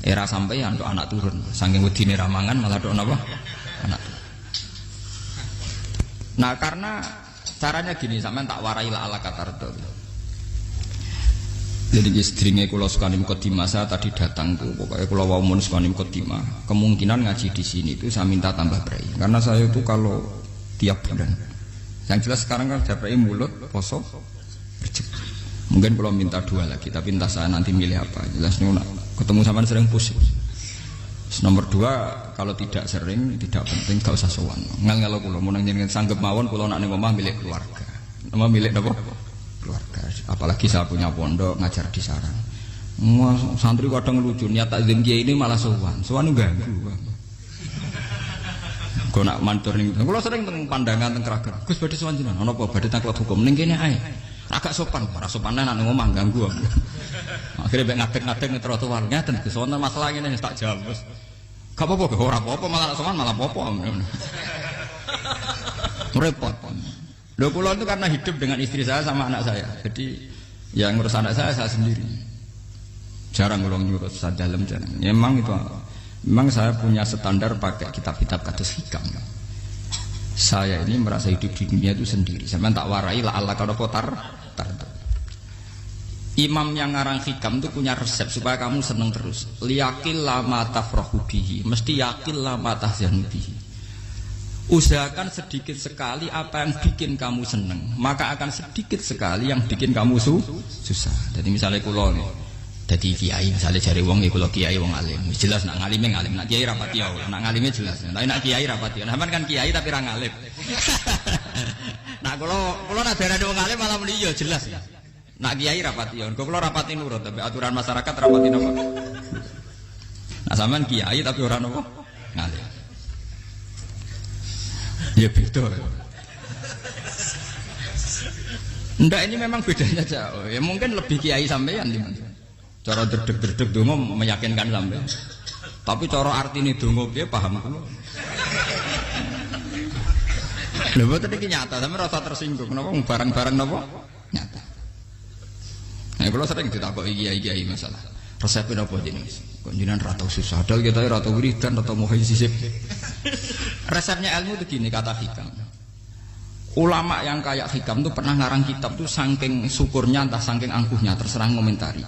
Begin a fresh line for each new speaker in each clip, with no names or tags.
Era sampeyan untuk anak turun. Saking wedine ramangan malah untuk apa? Anak turun. Nah karena caranya gini, sampean tak warai la ala katardo. Jadi istrinya kula sukani mukadimah, saya tadi datang tuh pokoknya kula wau mun sukani mukadimah. Kemungkinan ngaji di sini itu saya minta tambah brai. Karena saya itu kalau tiap bulan, yang jelas sekarang kan brai mulut, poso, rezeki. Mungkin kalau minta 2 lagi, tapi entah saya nanti milih apa. Jelas nih ketemu sama sering pusing. Nomor 2, kalau tidak sering, tidak penting, gak usah sowan. Ngel-ngelo kula mun njenengan sanggep mawon kula nak ning omah milik keluarga. Nama milik napa? Keluarga. Apalagi saya punya pondok ngajar di sarang. Santri kadang lucu, niat takzim kiai ini malah sowan. Sowan ganggu. Kok nak mantur ning kula sering teng pandangan teng Kragan. Gus badhe sowan jenengan, ana apa badhe taklet hukum ning kene ae. Agak sopan, ora sopan nang omah ganggu. Akhirnya mek ngadeg-ngadeg ning trotoar ngaten Gus wonten masalah ngene tak jawab. Gak apa-apa, ora apa-apa malah sopan malah apa-apa. Repot. Lho kula itu karena hidup dengan istri saya sama anak saya. Jadi yang ngurus anak saya sendiri. Jarang kula ngurus dalam jarang. Memang itu memang saya punya standar pakai kitab-kitab kados hikam. Saya ini merasa hidup di dunia itu sendiri. Saya tak warai la Allah kalau kotar. Imam yang ngarang hikam itu punya resep supaya kamu seneng terus. Liyakil lama tafrahu bihi, mesti yakil lama tahzanu bihi. Usahakan sedikit sekali apa yang bikin kamu seneng, maka akan sedikit sekali yang bikin kamu susah. Jadi misalnya kulo nih, jadi kiai misalnya cari wong ya kulo kiai wong alim, jelas nak ngalime ngalim, nak kiai rapati ya, nak ngalime jelas. Tapi nak kiai rapati, nah kan kiai tapi ra ngalim. Nah kulo nak darah wong alim malah muni yo jelas. Nak kiai rapati ya, kulo rapati nurut, tapi aturan masyarakat rapati nopo. Nah sampean kiai tapi orang nopo ngalim. Ya betul. Ndak ini memang bedanya jauh. Ya mungkin lebih kiai sampean di mana. Cara derdek-derdek dongo meyakinkan sampean. Tapi cara artine dongo piye paham kula. Lha boten iki nyata, sampe rasa tersinggung. Napa barang-barang napa? Nyata. Nah, kula sering ditakoki kiai-kiai masalah. Resepnya apa jenenge? Kok jenengan ra tau susah. Padahal kita ra tau wiridan, ra tau muhayisib. Resepnya ilmu itu gini kata hikam. Ulama yang kayak hikam itu pernah ngarang kitab tuh saking syukurnya entah saking angkuhnya terserah ngomentari.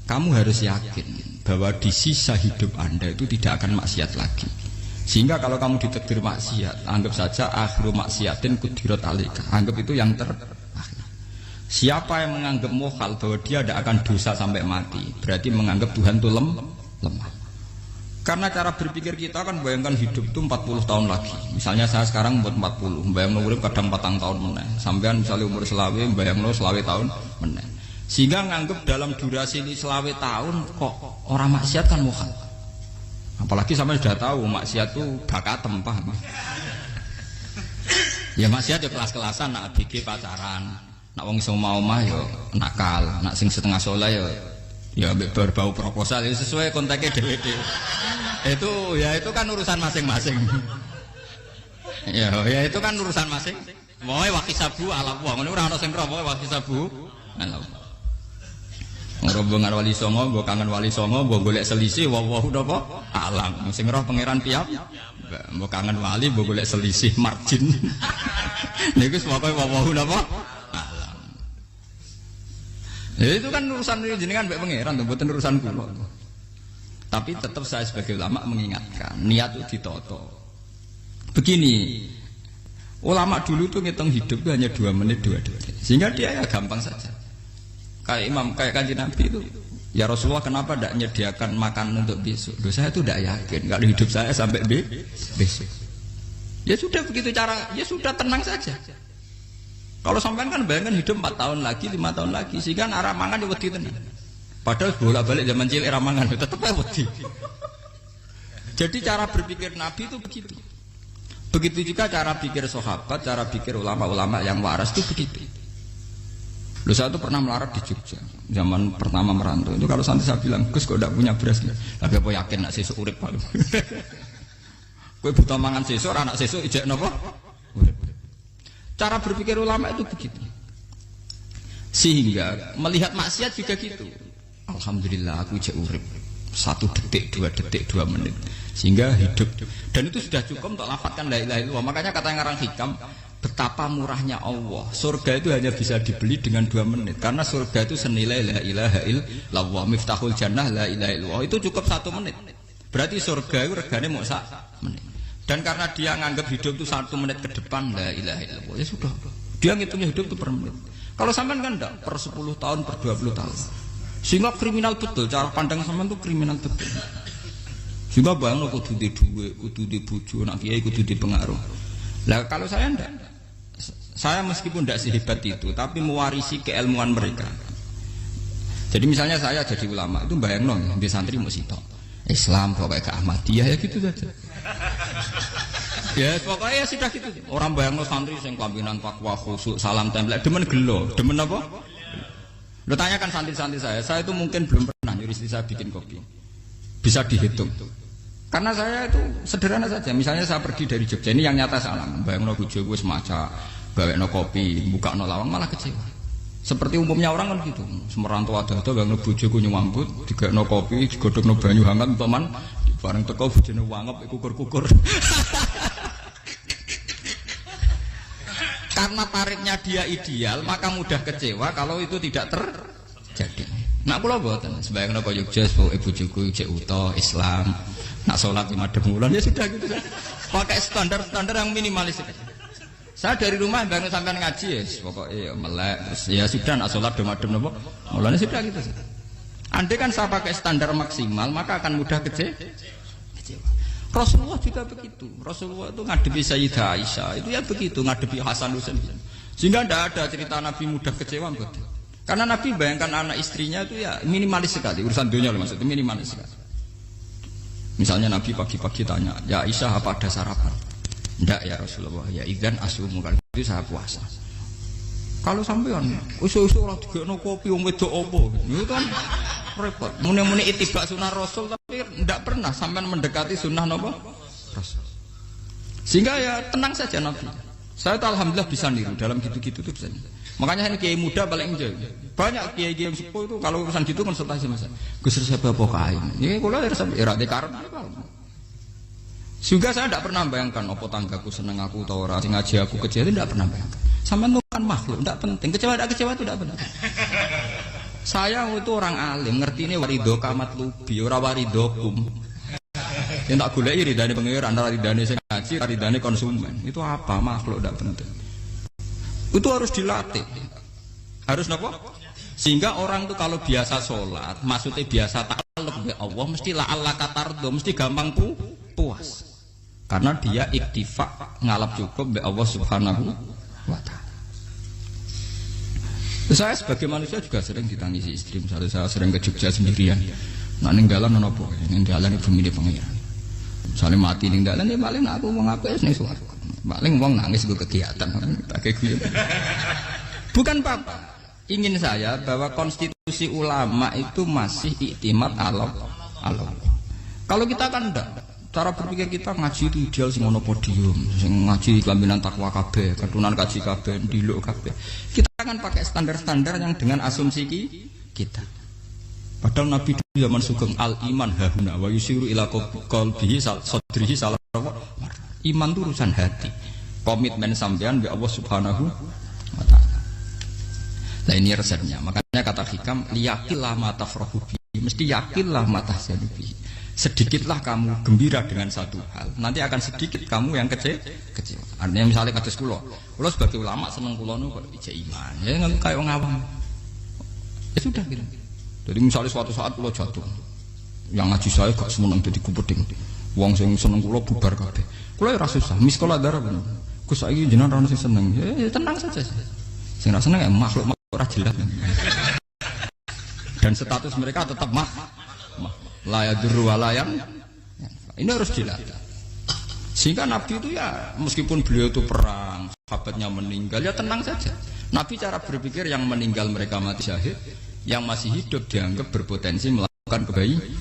Kamu harus yakin bahwa di sisa hidup Anda itu tidak akan maksiat lagi. Sehingga kalau kamu ditakdir maksiat, anggap saja akhiru maksiatin kudirat alika. Anggap itu yang terakhir. Siapa yang menganggap mukhal bahwa dia tidak akan dosa sampai mati, berarti menganggap Tuhan itu lemah. Karena cara berpikir kita kan bayangkan hidup itu 40 tahun lagi. Misalnya saya sekarang buat 40, bayangkan urip kadang 4 tahun meneh. Sampean misalnya umur selawe, bayangkan selawe tahun meneh. Sehingga nganggep dalam durasi ini selawe tahun kok orang maksiat kan mukhal. Apalagi sampai sudah tahu maksiat itu bakatem paham. Ya maksiat ya kelas-kelasan, nak BG pacaran, nak wong iso omah ya nakal, nak sing setengah soleh ya berbau proposal ya sesuai kontaknya DWD. Itu kan urusan masing-masing. Ya itu kan urusan masing. Wae wakisabu ala wong ngene ora ana sing roh wae wakisabu ala. Rombongan wali songo, mbok kangen wali songo, mbok golek selisih wawahu napa alam. Sing roh pangeran piyam. Mbok kangen wali, mbok golek selisih margin. Niku pokoke wawahu napa alam. Ya itu kan urusan jenengan mbek pangeran, mboten urusan kula. Tapi tetap saya sebagai ulama mengingatkan niat itu ditoto. Begini, ulama dulu tuh ngitung hidup itu hanya 2 menit 2 detik, sehingga dia ya gampang saja. Kayak imam, kayak kanjeng Nabi itu, ya Rasulullah kenapa tidak menyediakan makan untuk besok? Loh, saya itu tidak yakin kalau hidup saya sampai besok. Ya sudah begitu cara, ya sudah tenang saja. Kalau sampean kan bayangkan hidup 4 tahun lagi, 5 tahun lagi, sehingga arah mangan ya wedi tenan. Padahal bolak-balik zaman cilik era mangan tetap wedi. Jadi cara berpikir Nabi itu begitu. Begitu juga cara pikir sahabat, cara pikir ulama-ulama yang waras itu begitu. Loh, saya itu pernah melarat di Jogja zaman pertama merantau. Itu kalau santri saya bilang, Gus kok tidak punya beras nih? Tapi apa yakin nak sesuk urip Pak? Kowe buta mangan sesuk, anak sesuk ijek napa? Cara berpikir ulama itu begitu. Sehingga melihat maksiat juga gitu. Alhamdulillah aku ijek urip. 1 detik, 2 detik, 2 menit, sehingga hidup. Dan itu sudah cukup untuk lafadzkan la ilaha illallah. Makanya kata yang ngarang hikam, betapa murahnya Allah. Surga itu hanya bisa dibeli dengan 2 menit, karena surga itu senilai la ilaha illallah. Miftahul jannah la ilaha illallah, itu cukup 1 menit. Berarti surga itu regane mau 1 menit. Dan karena dia nganggap hidup itu 1 menit ke depan, la ilaha illallah, ya sudah. Dia ngitungnya hidup itu per menit. Kalau sampean kan enggak, per 10 tahun, per 20 tahun. Sehingga kriminal betul, cara pandang sampean itu kriminal betul. Sehingga bayang kudu di duwe, kudu di bojo, nak kiai kudu di pengaruh. Lah kalau saya enggak. Saya meskipun tidak sehebat itu, tapi mewarisi keilmuan mereka. Jadi misalnya saya jadi ulama, itu bayang dong, di santri mau sitok Islam, pokoknya ke Ahmadiyah ya gitu saja. Ya pokoknya ya sudah gitu. Orang bayang dong santri yang kelambinan takwa khusyuk, salam template, demen gelo, demen apa? Lo tanyakan santri-santri saya itu mungkin belum pernah nyuri istri saya bikin kopi. Bisa dihitung. Karena saya itu sederhana saja. Misalnya saya pergi dari Jogja, ini yang nyata salam. Bayang dong bojo gue semaca gawe no kopi, buka no lawang, malah kecewa. Seperti umumnya orang kan gitu. Semerantau ada bang no bojoku nyuambut, digawe no kopi, digodhog no banyu hangat teman, bareng teko bojone wangep kukur-kukur. Karena tarifnya dia ideal, maka mudah kecewa kalau itu tidak terjadi. Nak kula mboten, sembayang napa Jogja pokoke bojoku cek uta Islam. Nak salat 5 wulan ya sudah gitu saja. Pakai standar-standar yang minimalis. Saya dari rumah bangun sampai ngaji ya, pokoknya melek, ya sudah nak sholat dem-dem nopo, mulanya sudah gitu. Andai kan saya pakai standar maksimal, maka akan mudah kecewa. Rasulullah juga begitu. Rasulullah itu ngadepi Sayyidah Aisyah, itu ya begitu, ngadepi Hasan Husain. Sehingga tidak ada cerita Nabi mudah kecewa, betul. Karena Nabi bayangkan anak istrinya itu ya minimalis sekali, urusan dunia loh maksudnya minimalis sekali. Misalnya Nabi pagi-pagi tanya, ya Aisyah apa ada sarapan? Tidak ya Rasulullah, ya idzan asumu, kalau itu saya puasa. Kalau sampean usul-usul orang juga no kopi wong wedok opo, itu kan repot. Muni-muni itibak sunnah Rasul tapi tidak pernah sampean mendekati sunnah nopo Rasul. Sehingga ya tenang saja Nabi. Saya tuh alhamdulillah bisa niru dalam gitu-gitu tuh bisa. Makanya ini kiai muda paling jauh. Banyak kiai-kiai yang sepuh itu kalau urusan gitu konsultasi sama saya. Gus resep apa kain? Ini kalau resep era dekarep apa? Juga saya tidak pernah bayangkan apa tanggaku seneng aku atau orang ngaji aku kecewa, itu tidak pernah bayangkan. Sampai itu kan makhluk, tidak penting. Kecewa itu tidak penting. Saya itu orang alim, ngerti ini warido kamat lubi, ora warido kum. Yang tak gulai ridane pengiran, antara ridane sing ngaji, ridane konsumen. Itu apa makhluk tidak penting. Itu harus dilatih. Harus apa? Sehingga orang itu kalau biasa sholat, maksudnya biasa takluk be Allah, mesti la Allah katardo, mesti gampang puas. Karena dia iktifak ngalap cukup be Allah Subhanahu wa ta'ala. Saya sebagai manusia juga sering ditangisi istri. Misalnya saya sering ke Jogja sendirian. Nah ninggalan nopo, ninggalan ibu milih pengiran. Misalnya mati ninggalan ya paling aku mau ngapain nih suaraku. Paling uang nangis gue kegiatan. Bukan apa-apa. Ingin saya bahwa konstitusi ulama itu masih iktimat Allah. Kalau kita kan enggak. Cara berpikir kita ngaji itu ideal sing ono podium, sing ngaji kelambinan takwa kabeh, ketunan kaji kabeh, ndiluk kabeh. Kita akan pakai standar-standar yang dengan asumsi kita. Padahal Nabi di zaman sugeng al iman hahuna wa yusiru ila qalbihi sadrihi salah. Iman itu urusan hati. Komitmen sampean be Allah Subhanahu wa taala. Nah ini resepnya. Makanya kata hikam liyaqillah ma tafrahu bi. Mesti yakinlah ma tahzanu bi. Sedikitlah kamu gembira dengan satu hal, nanti akan sedikit kamu yang kecewa. Artinya misalnya kados kula sebagai ulama seneng kula nu kok ijek iman, ya nggak kayak orang awam. Ya sudah gitu. Jadi misalnya suatu saat kula jatuh, yang ngaji saya gak semeneng dadi kupeding. Wong sing seneng kula bubar kabeh. Kula ya ora susah, miskola darah bener. Gus saiki jenengan ora sing seneng. Ya tenang saja. Sing ora seneng ya makhluk ora jelas. Dan status mereka tetap layaduru walayam. Ini harus dilatih. Sehingga Nabi itu ya meskipun beliau itu perang, sahabatnya meninggal, ya tenang saja. Nabi cara berpikir yang meninggal mereka mati syahid, yang masih hidup dianggap berpotensi melakukan kebaikan.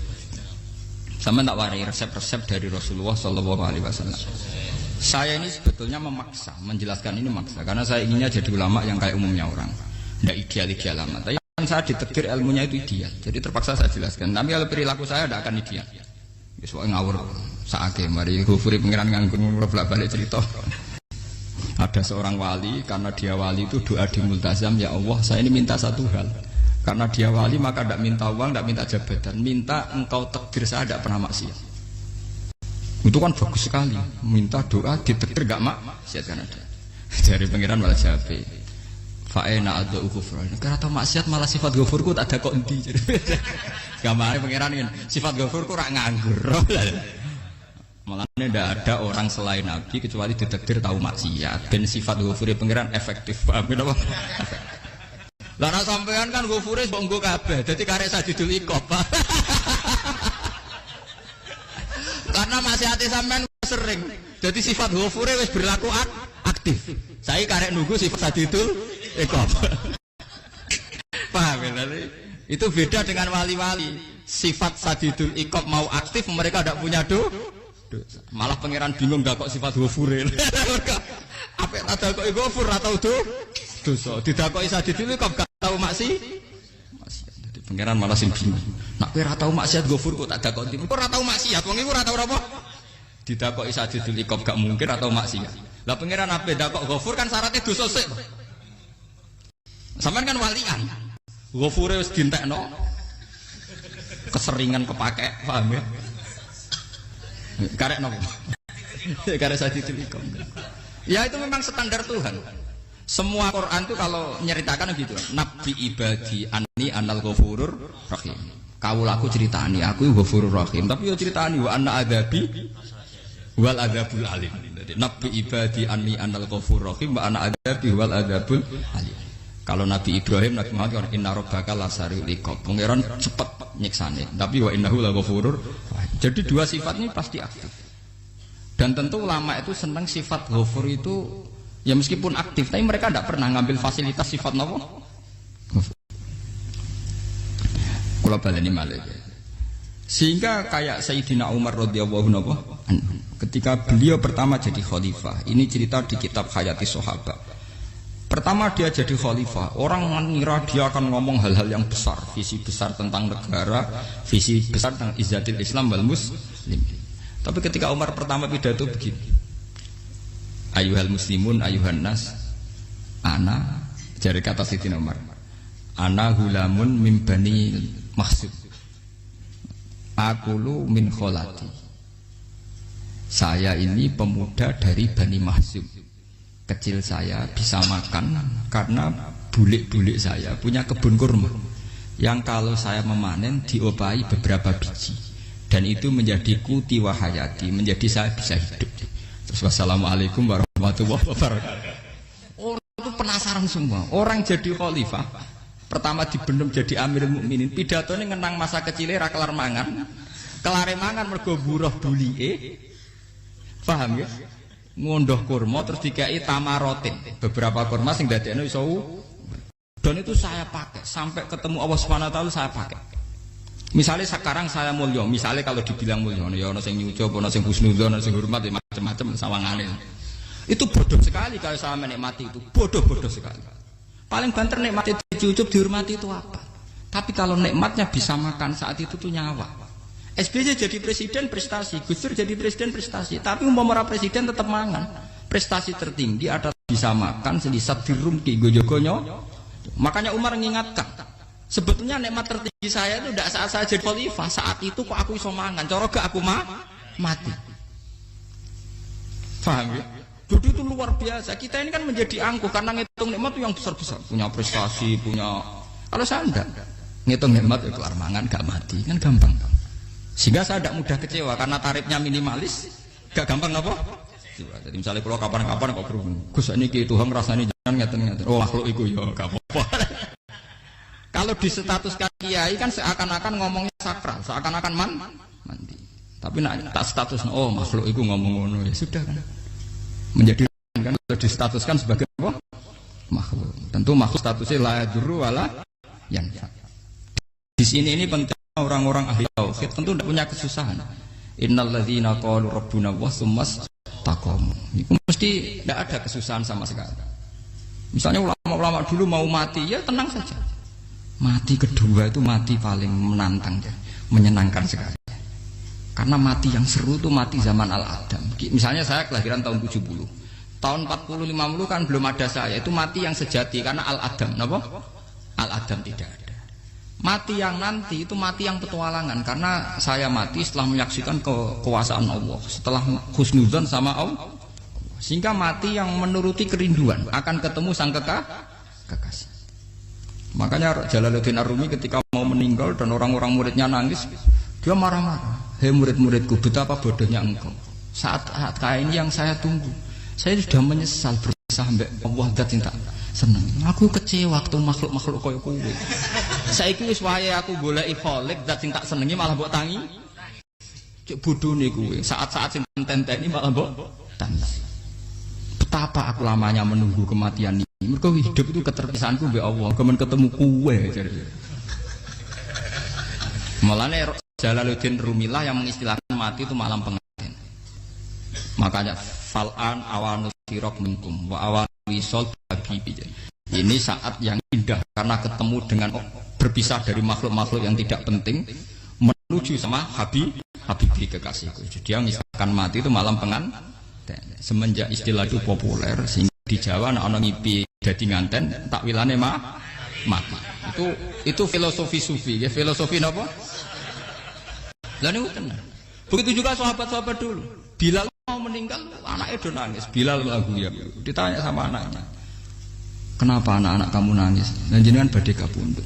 Sama tak warai resep-resep dari Rasulullah SAW. Saya ini sebetulnya memaksa, menjelaskan ini maksa, karena saya inginnya jadi ulama yang kayak umumnya orang, tidak ideal-ideal amat. saya ditakdir ilmunya itu ideal, jadi terpaksa saya jelaskan. Tapi kalau perilaku saya tidak akan ideal. Soalnya ngawur saake mari Ghafuri pengiran nganggur bolak-balik cerita. Ada seorang wali, karena dia wali itu doa di multazam, ya Allah saya ini minta satu hal. Karena dia wali maka tidak minta uang, tidak minta jabatan, minta engkau takdir saya tidak pernah maksiat. Itu kan bagus sekali, minta doa ditakdir gak maksiat kan ada. Dari pengiran malah jawab, fa'ena ada ukufran. Karena tahu maksiat malah sifat Ghafurku tak ada kok endi. Gambarnya pengiran ini sifat Ghafurku rak nganggur. Malah tidak ada orang selain Nabi kecuali ditakdir tahu maksiat. Dan sifat Ghafuri pengiran efektif. Paham apa? Lah sampean kan Ghafuri mbok nggo kabeh. Dadi karek Sadidul Iqab. Karena maksiate sampean sering. Jadi sifat Ghafuri wis berlaku aktif. Saya karek nunggu sifat Sadidul Iqab. Paham ya? Itu beda dengan wali-wali. Sifat Sadidul Iqab mau aktif, mereka tidak punya dosa. Malah pangeran bingung gak kok sifat Ghafuri. Apa ada kok Ghafur atau dosa? Tidak kok Sadidul Iqab gak tahu maksiat. Jadi pangeran malah sing bingung. Nak kowe ora tahu maksiat Ghafur kok tak dakok ndi? Kok ora tahu maksiat, wong iku ora tahu apa? Didakoki Sadidul Iqab gak mungkin atau maksiat. Lah pangeran ape dakok Ghafur kan syaratnya dosa sik. Sampean kan walian. Ghafure wis dientekno. Keseringan kepake, paham ya? Karek nopo? Karek Sadidul Iqab. Ya itu memang standar Tuhan. Semua Quran itu kalau nyeritakan gitu. Nabi ibadi anni anal ghafurur rahim. Kaulaku ceritani aku ghafurur rahim, tapi yo ceritani wa anna adzabi wal adzabul alim. Nabi ibadi anni anal ghafurur rahim wa anna adzabi wal adzabul alim. Kalau Nabi Ibrahim, Nabi Muhammad inna rabbaka lasariul iqab. Pangeran cepat nyiksane, tapi wa innahu laghafurur. Jadi dua sifat ini pasti aktif. Dan tentu ulama itu senang sifat ghafur itu ya meskipun aktif, tapi mereka tidak pernah ngambil fasilitas sifat napa? Kula baleni malih. Sehingga kayak Sayyidina Umar radhiyallahu anhu ketika beliau pertama jadi khalifah, ini cerita di kitab Hayati Sahabat. Pertama dia jadi khalifah, orang mengira dia akan ngomong hal-hal yang besar, visi besar tentang negara, visi besar tentang izzatil Islam wal muslim. Tapi ketika Umar pertama pidato begini, ayuhal muslimun ayuhan nas, ana, dari kata Sayyidina Umar, ana hulamun min bani Mahsud, akulu min kholati. Saya ini pemuda dari Bani Mahsud. Kecil saya bisa makan karena bulik-bulik saya punya kebun kurma yang kalau saya memanen diopahi beberapa biji dan itu menjadi kuti wahayati, menjadi saya bisa hidup. Terus wassalamualaikum warahmatullahi wabarakatuh. Orang itu penasaran semua. Orang jadi khalifah pertama dibendem jadi Amirul Mukminin, pidatonya ngenang masa kecilnya ra kelar mangan, kelare mangan mergo buruh bulike. Paham ya? Ngondoh kurma terus dikai tamarotin, beberapa kurma sing dadekno iso. Dan itu saya pakai sampai ketemu Allah Subhanahu wa taala saya pakai. Misalnya sekarang saya mulya, misalnya kalau dibilang mulya ya ana sing nyucup, ana sing husnudzon, ana sing hormat macam-macam sawangane. Itu bodoh sekali kalau saya menikmati itu, bodoh sekali. Paling banter nikmati dicucup dihormati itu apa? Tapi kalau nikmatnya bisa makan saat itu tuh nyawa. SBY jadi presiden prestasi, Gus Dur jadi presiden prestasi, tapi umpama presiden tetap mangan. Prestasi tertinggi adalah bisa makan selisat dirumki gojogonyo. Makanya Umar mengingatkan, sebetulnya nikmat tertinggi saya itu tidak saat saya jadi khalifah, saat itu kok aku iso mangan, cara gak aku mati. Paham ya? Jadi itu luar biasa. Kita ini kan menjadi angkuh karena ngitung nikmat itu yang besar-besar, punya prestasi, punya. Kalau saya enggak ngitung nikmat ya kelar mangan gak mati, kan gampang. Sehingga saya tidak mudah kecewa karena tarifnya minimalis, gak gampang apa? Jadi misalnya kalau kapan-kapan kok berhubung, Gus ini ki Tuhan rasanya jangan ngeten-ngeten. Oh makhluk itu ya gak apa-apa. Kalau di status kiai kan seakan-akan ngomongnya sakral, seakan-akan mandi. Tapi nak tak status, oh makhluk itu ngomong-ngomong ya sudah kan. Menjadi kan distatuskan sebagai apa? Makhluk. Tentu makhluk statusnya la yadurru wala yanfa. Di sini ini penting. Orang-orang ahli tauhid tentu tidak punya kesusahan. Innalladzina qalu rabbuna wa tsummas taqamu. Itu mesti tidak ada kesusahan sama sekali. Misalnya ulama-ulama dulu mau mati ya tenang saja. Mati kedua itu mati paling menantang ya, menyenangkan sekali. Karena mati yang seru itu mati zaman Al-Adam. Misalnya saya kelahiran tahun 70. Tahun 40-50 kan belum ada saya. Itu mati yang sejati karena Al-Adam. Kenapa? Al-Adam tidak ada. Mati yang nanti itu mati yang petualangan. Karena saya mati setelah menyaksikan kekuasaan Allah. Setelah husnudzon sama Allah. Sehingga mati yang menuruti kerinduan. Akan ketemu sang kekasih. Makanya Jalaluddin Ar-Rumi ketika mau meninggal dan orang-orang muridnya nangis, dia marah-marah. Hei murid-muridku, betapa bodohnya engkau. Saat kayak ini yang saya tunggu. Saya sudah menyesal berpisah sampai Allah dat cinta seneng. Aku kecewa waktu makhluk-makhluk koyo kowe. Saiki wis wayahe aku goleki Khalik dat cinta senengi malah mbok tangi. Cek bodone kowe. Saat-saat sing tenteni malah mbok tangis. Betapa aku lamanya menunggu kematian ini. Mergo hidup itu keterpisahanku mbek Allah, kemen ketemu kowe jare. Mulane Jalaluddin Rumilah yang mengistilahkan mati itu malam pengantin. Makanya fal'an awanu sirok minkum wa awanu wisol habibi. Ini saat yang indah karena ketemu dengan berpisah dari makhluk-makhluk yang tidak penting menuju sama habibi kekasihku. Jadi yang mengistilahkan mati itu malam pengantin. Semenjak istilah itu populer sehingga di Jawa ana ngipi dadi nganten takwilane mati. Itu filosofi sufi ya, filosofi napa? Lah niku tenan. Begitu juga sahabat-sahabat dulu. Bilal mau meninggal, anaknya do nangis. Bilal lagu ya. Ditanya sama anaknya. Kenapa anak-anak kamu nangis? Dan jenengan badhe kapundhut.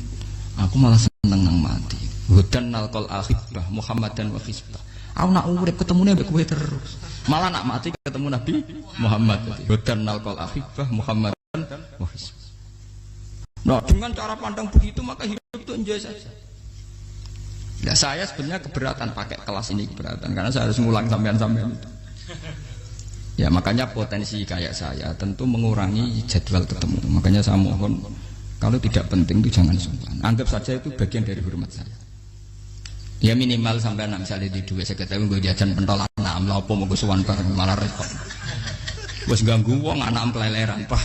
Aku malah seneng nang mati. Hudan nalqal akhibah Muhammadan wa hizbah. Aku nak urip ketemune mbek kowe terus. Malah nak mati ketemu Nabi Muhammad. Hudan nalqal akhibah Muhammadan wa hizbah. Nah, dengan cara pandang begitu maka hidup itu enjoy saja. Ya saya sebenarnya keberatan pakai kelas ini, keberatan karena saya harus ngulang sampean-sampean itu. Ya makanya potensi kayak saya tentu mengurangi jadwal ketemu. Makanya saya mohon kalau tidak penting itu jangan sungkan. Anggap saja itu bagian dari hormat saya. Ya minimal sampai misalnya di dua sekretari gue jajan pentolan enam lah apa mau gue suwan bareng malah repot. Bos ganggu wong anak peleleran pak.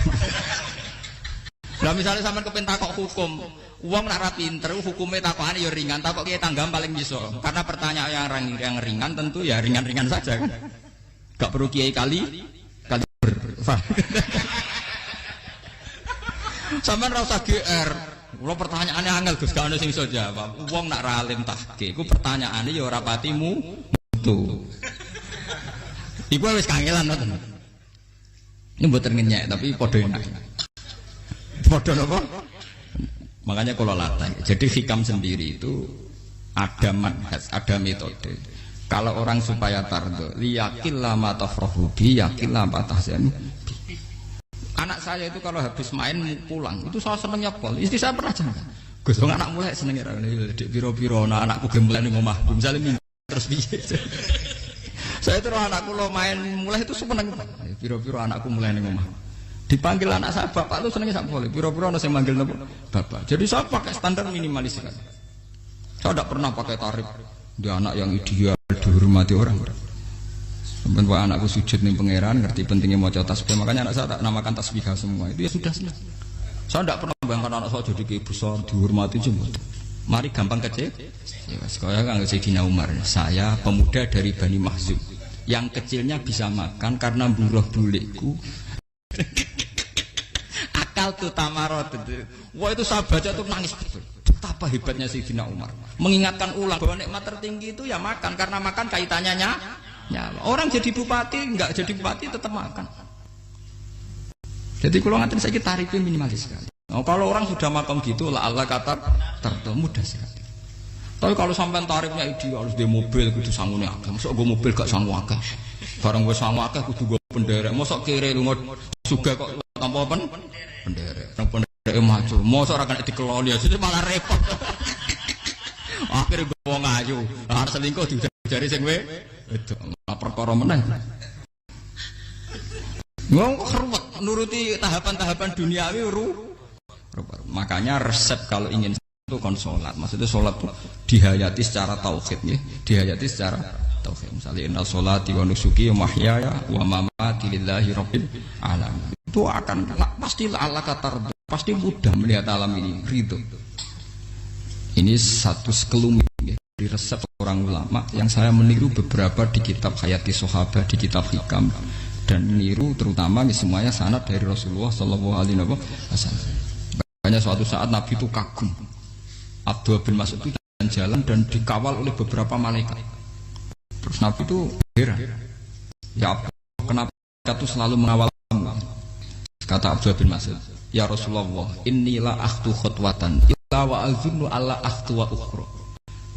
Nah misalnya sampean kepen takok hukum, uang nak rapi pinter, hukumnya takokane ya ringan, takok kiai tanggam paling iso. Karena pertanyaan yang ringan tentu ya ringan-ringan saja kan. Gak perlu kiai kali ber. Sampean ra usah GR. Kalau pertanyaannya angel Gus gak ono sing iso jawab. Uang nak ra alim tahke, iku pertanyaane ya ora pati mutu. Iku wis kangelan ngoten. Ini mboten ngenyek tapi padha enak. Bodoh apa? Makanya kalau latih. Jadi hikam sendiri itu ada manhaj, ada metode. Kalau orang supaya tardo, liyakil lama tafrohubi, yakil lama tahzanu. Anak saya itu kalau habis main pulang, itu saya senengnya pol. Istri saya pernah jangan. Gus, anak mulai senengnya dek biro-biro, anakku gembleng ning omah. Misalnya minggu terus piye. Saya terus anakku lo main mulai itu seneng. Biro-biro anakku mulai ning omah. Dipanggil anak saya bapak itu senengnya sak boleh. Piro-piro ana sing manggil bapak. Jadi saya pakai standar minimalis kan. Saya tidak pernah pakai tarif. Dia anak yang ideal dihormati orang. Sampai pak anakku sujud nih pangeran ngerti pentingnya mau tasbih. Makanya anak saya tak namakan tasbih semua. Itu ya sudah senang. Saya tidak pernah bayangkan anak saya jadi kayak besar dihormati cuma. Mari gampang kecil. Ya sekolah kan Sayyidina Umar. Saya pemuda dari Bani Mahzum. Yang kecilnya bisa makan karena buruh bulikku. Akal tuh tamarot. Wah itu saya baca tuh nangis betul. Betapa hebatnya Sayyidina Umar. Mengingatkan ulang bahwa nikmat tertinggi itu ya makan karena makan kaitannya nyawa. Orang jadi bupati enggak jadi bupati tetap makan. Jadi kalau ngatain saya tarifnya minimalis sekali. Oh, kalau orang sudah makan gitu lah Allah kata tertentu mudah sekali. Tapi kalau sampai tarifnya ideal harus di mobil kudu sangune akeh. Mosok gue mobil gak sangu akeh. Barang gue sangu akeh kudu gue penderek. Mosok kere lunga juga kok tanpa penderek. Nang penderek maju. Mosok ora kena dikeloli jadi malah repot. Akhire gue wong ayu. Arep selingkuh diujari sing kowe. Itu perkara meneh. Ngomong keruwet nuruti tahapan-tahapan duniawi makanya resep kalau ingin itu kon sholat, maksudnya sholat itu dihayati secara tauhid ya, dihayati secara tauhid. Misalnya inna sholati wa nusuki wa mahyaya wa mamati lillahi rabbil alamin. Itu akan pasti Allah katar, pasti mudah melihat alam ini ridho. Ini satu sekelumit dari resep seorang ulama yang saya meniru beberapa di kitab Hayati Sahabat, di kitab Hikam, dan meniru terutama semuanya sanad dari Rasulullah Shallallahu Alaihi Wasallam. Banyak suatu saat Nabi itu kagum, Abdullah bin Mas'ud itu jalan dan dikawal oleh beberapa malaikat. Terus Nabi itu heran, ya kenapa itu selalu mengawal kamu? Kata Abdullah bin Mas'ud, ya Rasulullah, inilah akhtu khutwatan illa wa azunnu alla akhtu wa ukhra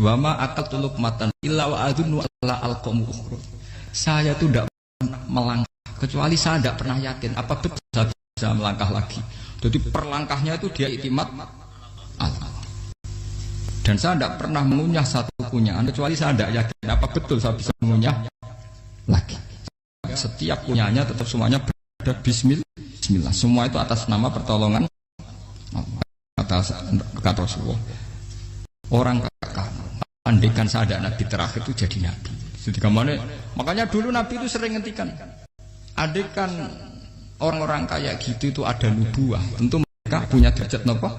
wa ma aqaltu luqmatan illa wa azunnu alla alqamu ukhra. Saya itu tidak pernah melangkah kecuali saya tidak pernah yakin apa betul saya bisa melangkah lagi. Jadi perlangkahnya itu dia iktimat Allah. Dan saya tidak pernah mengunyah satu kunyahan kecuali saya tidak yakin apa betul saya bisa mengunyah lagi. Setiap kunyahannya tetap semuanya berada Bismillah. Semua itu atas nama pertolongan kata Rasulullah. Orang kakak andikan saya ada nabi terakhir itu jadi nabi. Jadi kemana? Makanya dulu Nabi itu sering ngendikan, andikan orang-orang kayak gitu itu ada nubuah, tentu mereka punya derajat nopo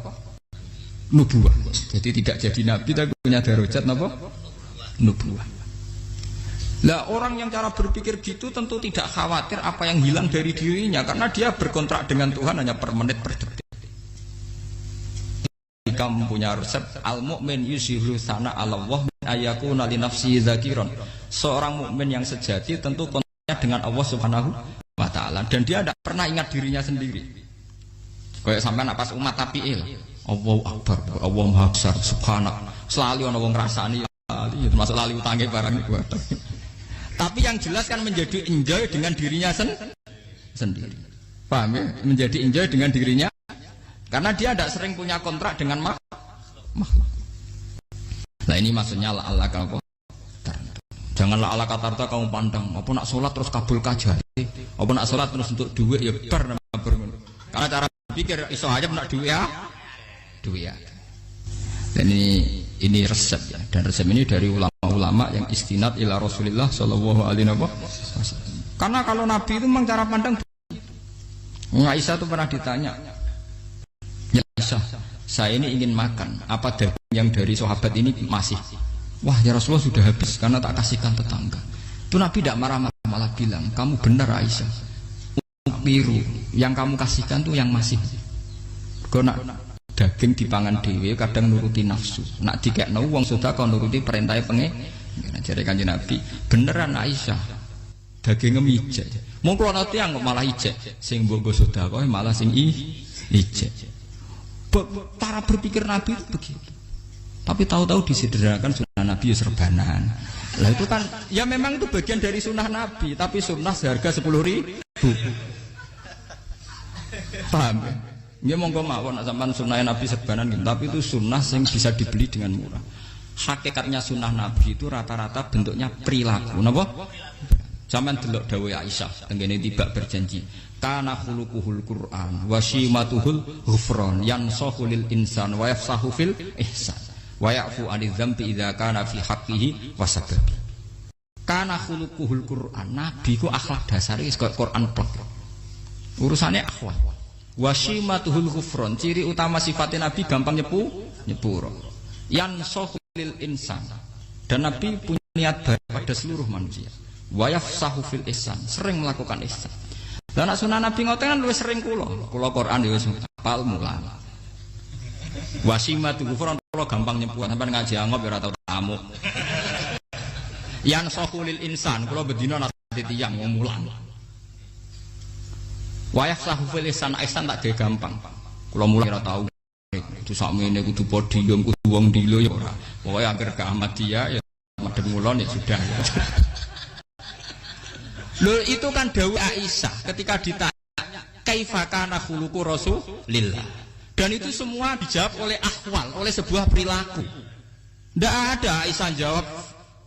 nubuah. Jadi tidak jadi nabi tapi punya derajat nopo nubuah. Lah orang yang cara berpikir gitu tentu tidak khawatir apa yang hilang dari dirinya karena dia berkontrak dengan Tuhan hanya per menit per detik. Kamu punya resep al-mu'min yusiru sana Allah min ayakuna li nafsi dzakiran. Seorang mukmin yang sejati tentu kontraknya dengan Allah Subhanahu wa taala dan dia tidak pernah ingat dirinya sendiri. Kayak sampean pas umat tapiil, Allahu akbar, Allah maha besar, subhanallah. Selalu ana wong ngrasani termasuk lali utange barang iku. Tapi yang jelas kan menjadi enjoy dengan dirinya sendiri. Paham ya? Menjadi enjoy dengan dirinya karena dia tidak sering punya kontrak dengan makhluk. Nah ini maksudnya Allah apa? Janganlah Allah kata kamu pandang. Apa nak sholat terus kabul kajati? Apa nak sholat terus untuk duit ya bar. Karena cara pikir iso aja nak duit ya. Dan ini resep ya. Dan resep ini dari ulama-ulama yang istinad ila Rasulullah Shallallahu Alaihi Wasallam. Karena kalau Nabi itu memang cara pandang. Aisyah itu pernah ditanya, ya Aisyah, saya ini ingin makan. Apa daging yang dari sahabat ini masih? Wah ya Rasulullah sudah habis karena tak kasihkan tetangga. Itu Nabi tidak marah-marah malah bilang, kamu benar Aisyah. Biru yang kamu kasihkan tuh yang masih. Karena daging dipangan dewe kadang nuruti nafsu. Nak dikekno wong sedekah nuruti perintah pengen. Jare Kanjeng Nabi, beneran Aisyah. Daging ngijek. Mung kula tiyang kok malah ijek. Sing mbok sedekah malah sing ijek. Cara berpikir Nabi itu begitu. Tapi tahu-tahu disederhanakan sunnah Nabi serbanan. Lah itu kan ya memang itu bagian dari sunnah Nabi, tapi sunnah seharga 10.000. Paham ya? Ya monggo mawon nak sampean sunah Nabi serbanan gitu, tapi itu sunnah yang bisa dibeli dengan murah. Hakikatnya sunnah Nabi itu rata-rata bentuknya perilaku. Napa? Sampean delok dawuh Aisyah tengene tiba berjanji, kana khuluquhul Qur'an wa shimatuhul ghufran yansahu lil insan wa yafsahu fil ihsan wa ya'fu 'anil dzambi idza kana fi haqqihi wa sababi. Kana khuluquhul Qur'an, Nabi ku akhlak dasare wis kaya Quran plek. Urusane akhlak. Wasimatuhul ghufron, ciri utama sifatnya Nabi gampang nyepuro. Yansahu lil insan, dan Nabi punya niat baik pada seluruh manusia. Wa yafsahu fil ihsan, sering melakukan ihsan. Dan sunnah Nabi ngoten kan luwih sering kula Quran ya wis hafal mulang. Wasimatul ghufron kula gampang nyepuro, sampean ngaji angop ya ora tau tamu. Yansahu lil insan, kula bedina nate tiyang mulang. Wayah sahu filisan ihsan tak gawe gampang. Kula mulai ora tau. Itu sakmene kudu podium kudu wong dilo ya ora. Pokoke anggere ke Ahmadiyah ya madhep ngulon ya sudah. Loh itu kan dawuh Aisyah ketika ditanya kaifa kana khuluqu Rasulillah. Dan itu semua dijawab oleh ahwal, oleh sebuah perilaku. Ndak ada Aisyah jawab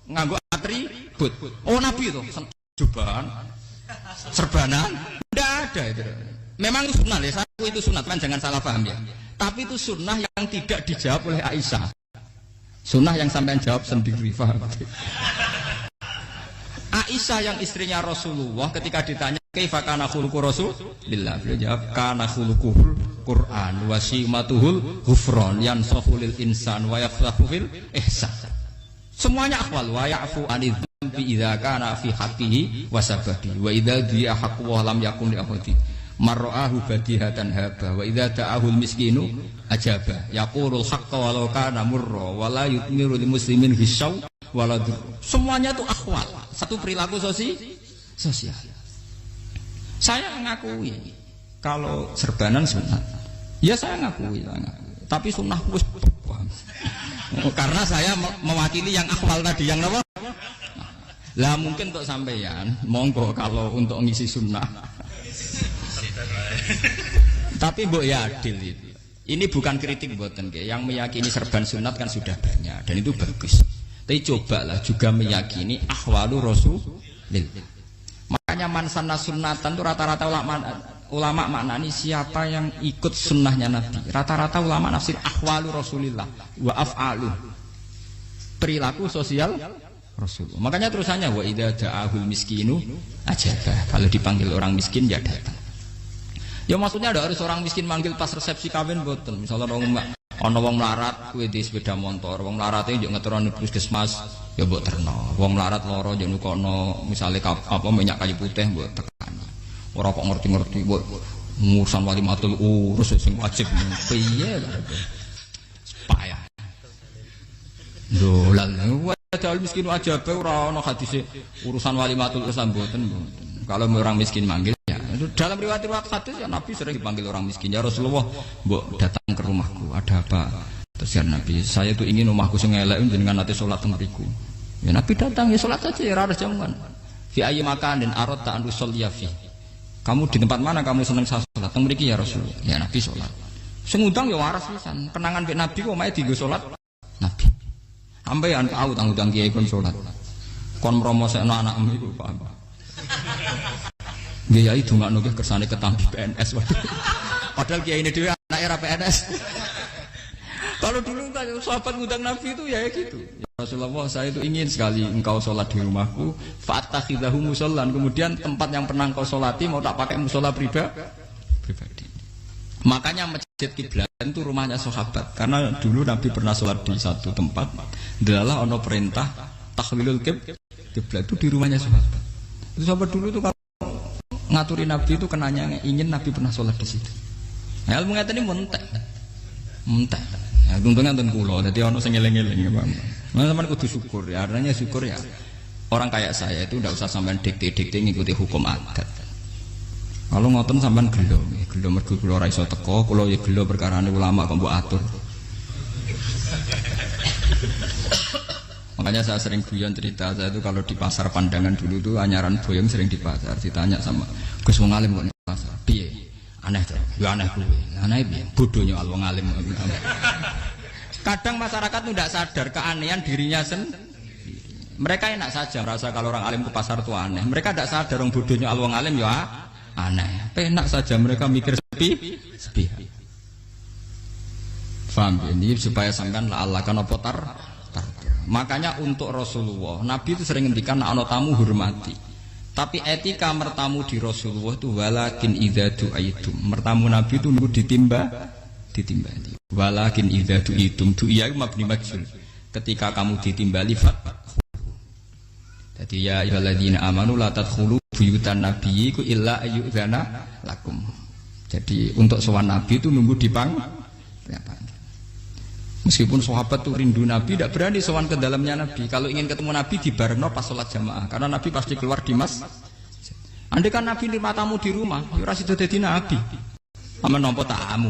nganggo atribut. Oh Nabi itu jubahan serbanan. Tidak ada itu. Memang itu sunnah ya, satu itu sunnah kan jangan salah paham ya. Tapi itu sunnah yang tidak dijawab oleh Aisyah. Sunnah yang sampai jawab sendiri, paham? Aisyah yang istrinya Rasulullah ketika ditanya kaifa kana khuluqu Rasulillah, beliau jawab kana khuluquhul Qur'an wa simatuhul ghufran yansahu lil insan wa yaflahu fil ihsan. Semuanya akhwal wa ya'fu anidz dzambi idza kana fi haqqihi wa sababi wa idza dia haqqu wa lam yakun li ahadi marra'ahu badihatan haba wa idza ta'ahul miskinu ajaba yaqulul haqqa walau kana murra wa la yutmiru lil muslimin hisaw wala dur. Semuanya itu akhwal, satu perilaku sosial. Saya mengakui kalau serbanan sunat. Ya saya ngakui. Tapi sunnah wis karena saya mewakili yang akhwal tadi yang apa? Lah mungkin untuk sampeyan, monggo kalau untuk ngisi sunnah. Tapi mbok ya adil itu. Ini bukan kritik mboten nggih. Yang meyakini serban sunat kan sudah banyak dan itu bagus. Tapi cobalah juga meyakini ahwalu rasulillah. Makanya mansanna sunnatan itu rata-rata ulama maknani siapa yang ikut sunnahnya Nabi. Rata-rata ulama nafsir ahwalu rasulillah wa af'alu, perilaku sosial Rasulullah. Makanya terusannya wa idza da'ahul miskinu ajaba. Kalau dipanggil orang miskin ya datang. Ya maksudnya ada harus orang miskin manggil pas resepsi kawin boten. Misalnya ana wong melarat kuwi di sepeda motor, wong melarate yo ngeteroni puskesmas ya mbok terno. Wong melarat lara yo nukono misale apa minyak kayu putih mbok tekani. Ora kok ngerti-ngerti mbok ngurusan walimatul urus sing wajib piye lho. Payah. Lho lan Padahal miskin wajib ora ana hadise urusan walimatul urus mboten. Kalau orang miskin manggil ya. Dalam riwayat-riwayat hadis ya Nabi sering dipanggil orang miskin. Ya Rasulullah, mbok datang ke rumahku, ada apa? Terus ya Nabi, saya tuh ingin rumahku sing elek jenengan nate salat teng mriku. Ya Nabi datang ya salat saja ya ora jaman. Fi ayyi makanin aradta an usolliya fi. Kamu di tempat mana kamu seneng salat? Teng mriki ya Rasulullah. Ya Nabi salat. Sing ngundang ya waras pisan. Kenangan mek Nabi kok mae dienggo salat Nabi. Sampeyan tahu tanggung kiai kon salat. Kon mromosekno anakmu iku paham. Nggih yai dongakno nggih kersane ketampi PNS. Padahal kiai ini dhewe anake ra PNS. Kalau dulu kan sahabat ngundang Nabi itu ya gitu. Ya Rasulullah, saya itu ingin sekali engkau sholat di rumahku. Fa'takhidahu musallan. Kemudian tempat yang pernah engkau sholati mau tak pakai musola pribadi. Makanya masjid kiblat itu rumahnya sahabat. Karena dulu Nabi pernah sholat di satu tempat. Adalah ono perintah tahlilul kiblat itu di rumahnya sahabat. Itu sahabat dulu itu kalau ngaturi Nabi itu kenanya ingin Nabi pernah sholat di situ. Nah, ilmu ngeten ini mentek. Ya, untungnya enten kula, dadi ana sing eling-eling ya, Bang. Nah, sampean kudu syukur ya, artinya syukur ya. Orang kayak saya itu ndak usah sampean dikte-dikte ngikuti hukum adat. Kalau ngoten sampean gelo mergo kula ora iso teko, kula ya gelo perkarane ulama kok mbok atur. Makanya saya sering guyon cerita, saya itu kalau di pasar Pandangan dulu tuh anyaran boyong sering di pasar, ditanya sama Gus wong alim kok di pasar. Piye? Aneh tuh, ya aneh gue, aneh piye? Bodohnya al wong alim. Kadang masyarakat tuh tidak sadar keanehan dirinya sendiri. Mereka enak saja merasa kalau orang alim ke pasar itu aneh. Mereka tidak sadar orang bodohnya al wong alim ya aneh. Enak saja mereka mikir sepi. Faham ini supaya sampean Allah kan apa tar. Makanya untuk Rasulullah, Nabi itu sering ngendikan ana tamu hormati. Tapi etika mertamu di Rasulullah itu walakin idza du'aitum. Mertamu Nabi itu nunggu ditimbali. Walakin idza du'itum du'iya mabni majhul. Ketika kamu ditimbali fat. Jadi ya ayyuhalladzina amanu la tadkhulu buyutan nabiyyi illa ayyudzana lakum. Jadi untuk sowan Nabi itu nunggu dipang. Meskipun sahabat tuh rindu Nabi, tidak berani sowan ke dalamnya Nabi. Kalau ingin ketemu Nabi dibarengno pas sholat jamaah, karena Nabi pasti keluar di mas. Andai kan Nabi nerima tamu di rumah, ya ora sida dadi Nabi. Amen nampa tamu.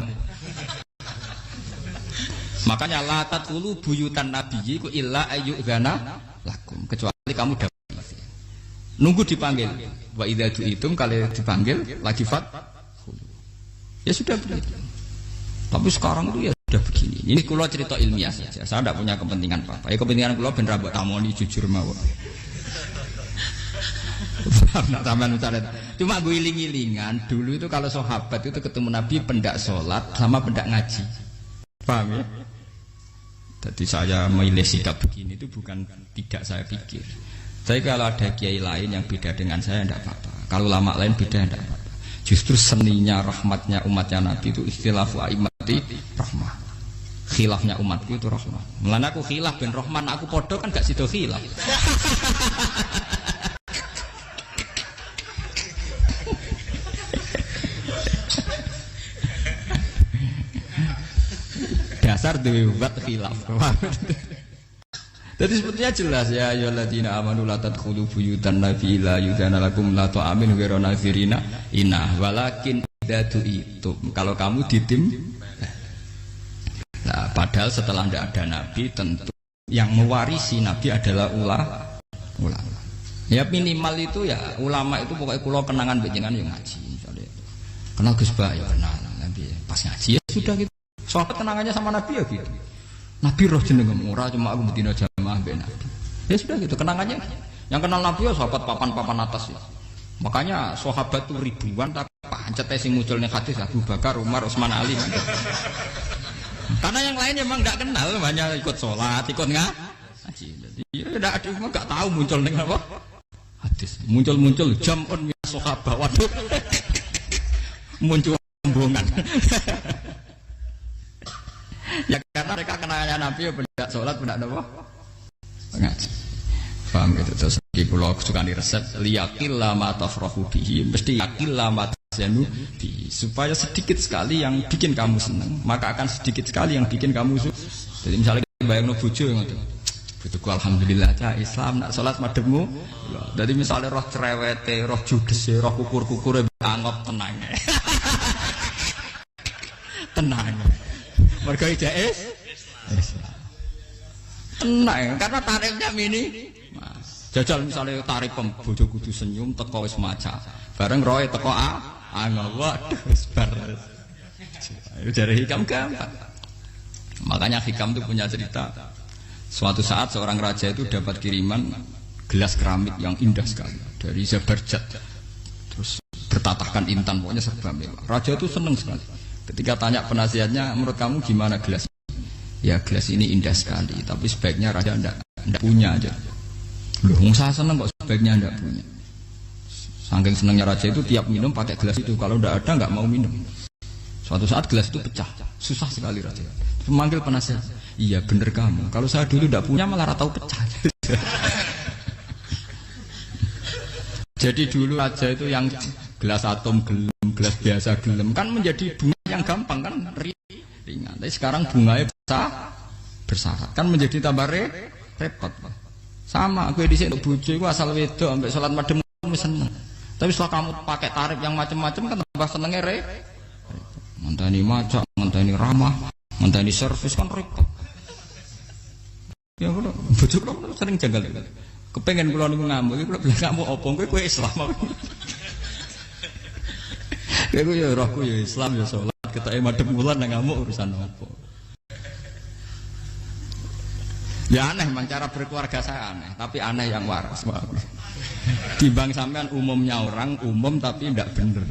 Makanya la tadkhulu buyutan nabiyyi ku illa ayyudzana lakum, kecuali kamu dapat nunggu dipanggil. Wa idza du'itum kalau dipanggil lagi fat. Ya sudah begitu. Tapi sekarang itu ya sudah begini. Ini kulo cerita ilmiah saja. Saya tidak punya kepentingan apa-apa. Ya kepentingan kulo ben ra mbok tamoni jujur mawon. Nak sampean misalnya cuma gue iling-ilingan dulu itu kalau sahabat itu ketemu Nabi pendak sholat sama pendak ngaji. Paham ya? Jadi saya memilih sikap begini itu bukan tidak saya pikir. Tapi kalau ada kiai lain yang beda dengan saya tidak apa-apa. Kalau ulama lain beda tidak apa-apa. Justru seninya rahmatnya umatnya Nabi itu istilafu aimati rahmah. Khilafnya umatku itu rahmah. Mulane aku khilaf ben rahman, aku podo kan gak sido khilaf. Dasar dewe buat khilaf. Jadi sebetulnya jelas ya ayyuhalladzina amanu la tadkhulu buyutan nabi la yudana lakum la ta'amin ghairu nazirina inna walakin idza tu'itum. Kalau kamu ditim. Nah, padahal setelah tidak ada nabi tentu yang mewarisi nabi adalah ulama. Ya minimal itu ya ulama itu pokoknya kulo kenangan benjengan yang ngaji. Misalnya kenal Gus Ba ya kenal nabi pas ngaji ya sudah gitu. Soal kenangannya sama nabi ya gitu. Nabi roh jenengem ora cuma aku betina jamaah mbek Nabi. Ya sudah gitu kenangannya. Yang kenal Nabi ya sahabat papan-papan atas ya. Makanya sahabat itu ribuan tapi pancet sing muncul ning hadis Abu Bakar, Umar, Utsman, Ali. Karena yang lain memang enggak kenal, hanya ikut sholat, ikut ngaji. Jadi ya enggak ada enggak tahu muncul ning apa? Hadis. Muncul jam'un min sahabat. Waduh. Muncul rombongan. Ya karena mereka kenalnya Nabi ya benda sholat benda apa? Ngaji. Paham gitu terus di pulau kesukaan di resep liyakil lama tafrahu bihi mesti yakil lama tazanu bihi supaya sedikit sekali yang bikin kamu senang maka akan sedikit sekali yang bikin kamu jadi misalnya bayang no bojo ngoten bojoku alhamdulillah cah Islam nak sholat madhepmu jadi misalnya roh cerewete roh judes roh kukur-kukure angop tenang tenang mereka ijazah tenang karena tarifnya mini jajal misalnya tarif bojo kudu senyum teko wis maca bareng roe teko waduh wis bar dari hikam gampang makanya hikam itu punya cerita suatu saat seorang raja itu dapat kiriman gelas keramik yang indah sekali dari Zabarjat terus bertatahkan intan pokoknya serba mewah raja itu seneng sekali ketika tanya penasihatnya menurut kamu gimana gelas ya gelas ini indah sekali tapi sebaiknya raja tidak punya aja loh saya seneng kok sebaiknya tidak punya saking senengnya raja itu tiap minum pakai gelas itu kalau tidak ada nggak mau minum suatu saat gelas itu pecah susah sekali raja memanggil penasihat iya bener kamu kalau saya dulu tidak punya malah tahu pecah jadi dulu raja itu yang gelas atom gelem gelas biasa gelem kan menjadi bunga yang gampang kan ringan tapi sekarang bunganya bersyarat kan menjadi tambah repot sama aku di sini bojo aku asal wedok sampai sholat madem seneng tapi setelah kamu pakai tarif yang macam-macam kan tambah senengnya ngenteni maca ngenteni ramah ngenteni servis kan repot ya kula bojo kula sering janggal kepengen kula niku ngamuk kula bilang ngamuk opo kowe Islam kowe ya rohku ya Islam ya sholat ketoke madhep wulan nang ngamuk urusan apa ya aneh memang cara berkeluarga saya aneh tapi aneh yang waras timbang sampean umumnya orang umum tapi tidak bener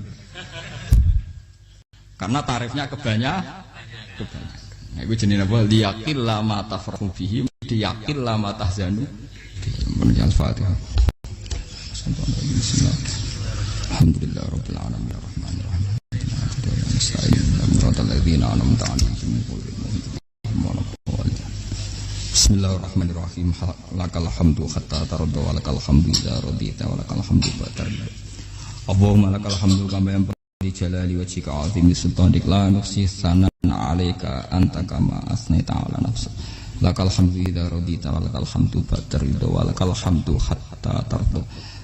karena tarifnya kebanyakan nah, itu jenis apa liyakil lama tafrahu bihi diyakil lama tahzanu bihi al-Fatihah alhamdulillah rabbil alamin arrahmanir rahim Bismillahirrahmanirrahim lakal hamdu hatta tarda wa lakal hamdu idza radita wa lakal hamdu ba'da Allahumma lakal hamdu kama yanbaghi jalali wajhika 'azimi sultanik la nuhsi sanan 'alaika anta kama asnaita 'ala nafsik lakal hamdu idza radita wa lakal hamdu ba'da wa lakal hamdu hatta tarda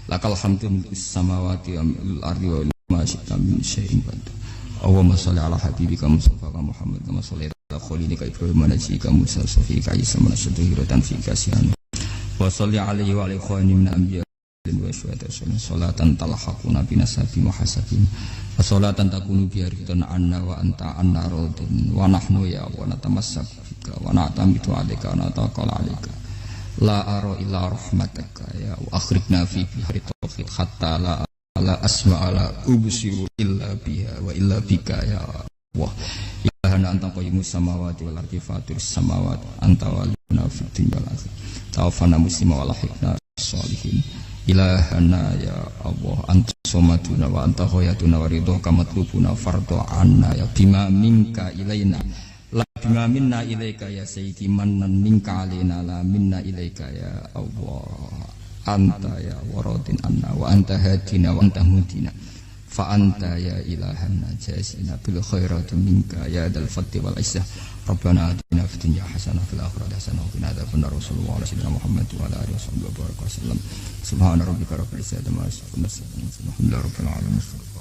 lakal hamdu mis samawati wal ardi wa ma syi'ta min syai'in ba'da Allahumma shalli ala habibika Mustafa Muhammad kama shallaita ala khalilika Ibrahim wa najika Musa sofika Isa manasyaduhi rotan fika sihan wa shalli alaihi wa alaihi khawani min anbiya wa syuhada salatan talhaquna binasabi muhasabin wa salatan takunu biaritan anna wa anta anna radin wa nahnu ya wa natamassak bika wa na'tamidu alaika wa nataqal alaika la ara illa rahmataka ya wa akhribna fi bihari tauhid hatta la asma'ala ubsiru illa biha wa illa bika ya Allah ilahana anta qayyimus samawati wal ardi fatiris samawati anta waliyuna fid dunya wal akhirah tawaffana muslima wal hiqna sholihin ilahana ya Allah anta somaduna wa anta khoyatuna wa ridhoka matlubuna fardu anna ya bima minka ilaina la bima minna ilaika ya sayyidi mannan minka alaina la minna ilaika ya Allah anta ya waradin anna wa anta hadina wa anta mudina fa anta ya ilahana jasina bil khairati minka ya dal fadli wal izzah rabbana atina fid dunya hasanah fil akhirati hasanah wa qina adzabannar rasulullah sallallahu Muhammad wa ala alihi wasallam subhana rabbika rabbil izzati amma yasifun wa salamun alal mursalin